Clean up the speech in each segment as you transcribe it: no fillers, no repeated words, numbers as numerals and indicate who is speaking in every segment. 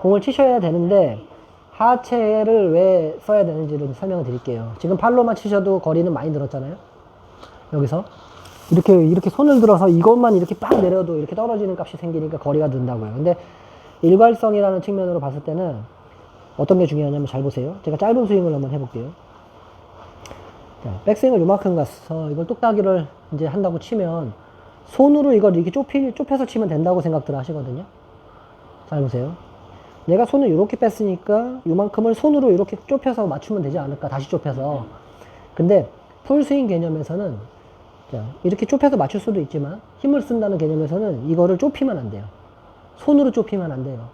Speaker 1: 공을 치셔야 되는데 하체를 왜 써야 되는지를 설명을 드릴게요. 지금 팔로만 치셔도 거리는 많이 늘었잖아요. 여기서 이렇게 손을 들어서 이것만 이렇게 빡 내려도 이렇게 떨어지는 값이 생기니까 거리가 는다고요. 근데 일괄성이라는 측면으로 봤을 때는 어떤 게 중요하냐면 잘 보세요. 제가 짧은 스윙을 한번 해볼게요. 자, 백스윙을 요만큼 가서 이걸 뚝딱이를 이제 한다고 치면 손으로 이걸 이렇게 좁혀서 치면 된다고 생각들 하시거든요. 잘 보세요. 내가 손을 이렇게 뺐으니까 요만큼을 손으로 이렇게 좁혀서 맞추면 되지 않을까, 다시 좁혀서. 근데 풀스윙 개념에서는 자, 이렇게 좁혀서 맞출 수도 있지만 힘을 쓴다는 개념에서는 이거를 좁히면 안 돼요. 손으로 좁히면 안 돼요.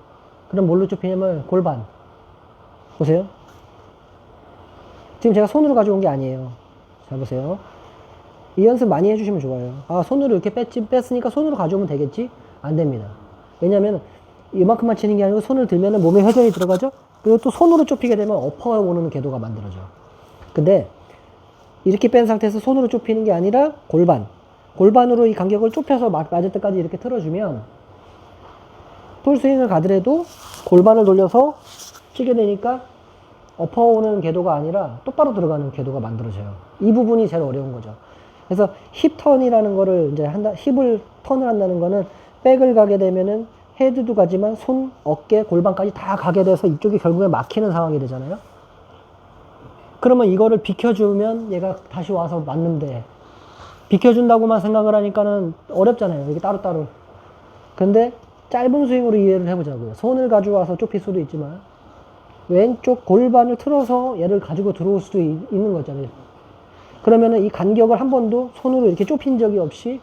Speaker 1: 그럼 뭘로 좁히냐면 골반. 보세요. 지금 제가 손으로 가져온 게 아니에요. 잘 보세요. 이 연습 많이 해주시면 좋아요. 아, 손으로 이렇게 뺐으니까 손으로 가져오면 되겠지? 안 됩니다. 왜냐면 이만큼만 치는 게 아니고 손을 들면 몸에 회전이 들어가죠? 그리고 또 손으로 좁히게 되면 엎어 오는 궤도가 만들어져. 근데 이렇게 뺀 상태에서 손으로 좁히는 게 아니라 골반으로 이 간격을 좁혀서 맞을 때까지 이렇게 틀어주면 풀스윙을 가더라도 골반을 돌려서 치게 되니까 엎어오는 궤도가 아니라 똑바로 들어가는 궤도가 만들어져요. 이 부분이 제일 어려운 거죠. 그래서 힙 턴이라는 거를 이제 힙을 턴을 한다는 거는 백을 가게 되면은 헤드도 가지만 손, 어깨, 골반까지 다 가게 돼서 이쪽이 결국에 막히는 상황이 되잖아요. 그러면 이거를 비켜주면 얘가 다시 와서 맞는데 비켜준다고만 생각을 하니까는 어렵잖아요. 이게 따로따로. 근데 짧은 스윙으로 이해를 해보자고요. 손을 가져와서 좁힐 수도 있지만 왼쪽 골반을 틀어서 얘를 가지고 들어올 수도 있는 거잖아요. 그러면은 이 간격을 한 번도 손으로 이렇게 좁힌 적이 없이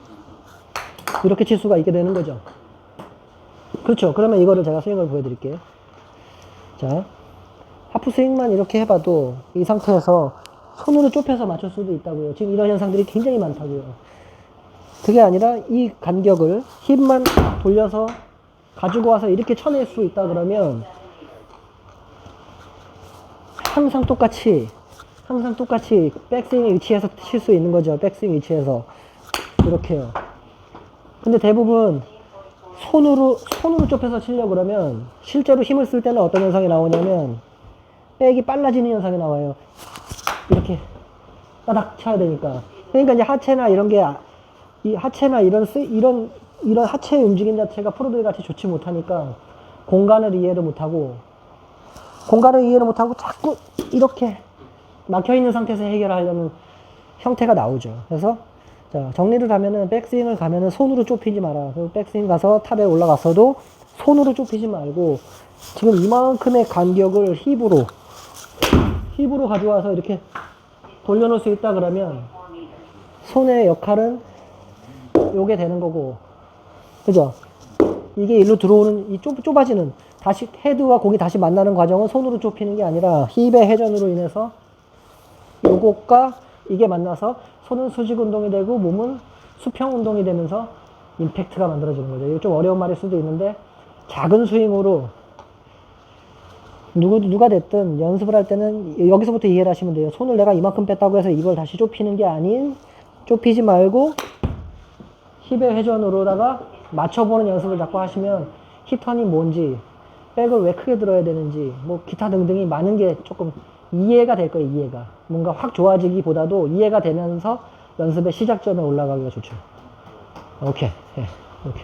Speaker 1: 이렇게 칠 수가 있게 되는 거죠. 그렇죠. 그러면 이거를 제가 스윙을 보여드릴게요. 자, 하프 스윙만 이렇게 해봐도 이 상태에서 손으로 좁혀서 맞출 수도 있다고요. 지금 이런 현상들이 굉장히 많다고요. 그게 아니라 이 간격을 힙만 돌려서 가지고 와서 이렇게 쳐낼 수 있다 그러면 항상 똑같이 백스윙 위치에서 칠 수 있는 거죠. 백스윙 위치에서 이렇게요. 근데 대부분 손으로 좁혀서 치려고 그러면 실제로 힘을 쓸 때는 어떤 현상이 나오냐면 백이 빨라지는 현상이 나와요. 이렇게 따닥 쳐야 되니까. 그러니까 이제 하체나 이런 게 이 하체나 이런 하체의 움직임 자체가 프로들 같이 좋지 못하니까 공간을 이해를 못하고 자꾸 이렇게 막혀있는 상태에서 해결하려는 형태가 나오죠. 그래서 자, 정리를 하면은 백스윙을 가면은 손으로 좁히지 마라. 그리고 백스윙 가서 탑에 올라갔어도 손으로 좁히지 말고 지금 이만큼의 간격을 힙으로 가져와서 이렇게 돌려놓을 수 있다 그러면 손의 역할은 요게 되는 거고, 그죠? 이게 일로 들어오는 이 좁아지는 다시 헤드와 공이 다시 만나는 과정은 손으로 좁히는 게 아니라 힙의 회전으로 인해서 요것과 이게 만나서 손은 수직 운동이 되고 몸은 수평 운동이 되면서 임팩트가 만들어지는 거죠. 이거 좀 어려운 말일 수도 있는데 작은 스윙으로 누가 됐든 연습을 할 때는 여기서부터 이해를 하시면 돼요. 손을 내가 이만큼 뺐다고 해서 이걸 다시 좁히는 게 아닌, 좁히지 말고 힙의 회전으로다가 맞춰보는 연습을 자꾸 하시면 힙턴이 뭔지, 백을 왜 크게 들어야 되는지, 뭐 기타 등등이 많은 게 조금 이해가 될 거예요. 이해가 뭔가 확 좋아지기보다도 이해가 되면서 연습의 시작점에 올라가기가 좋죠. 오케이. 예, 오케이.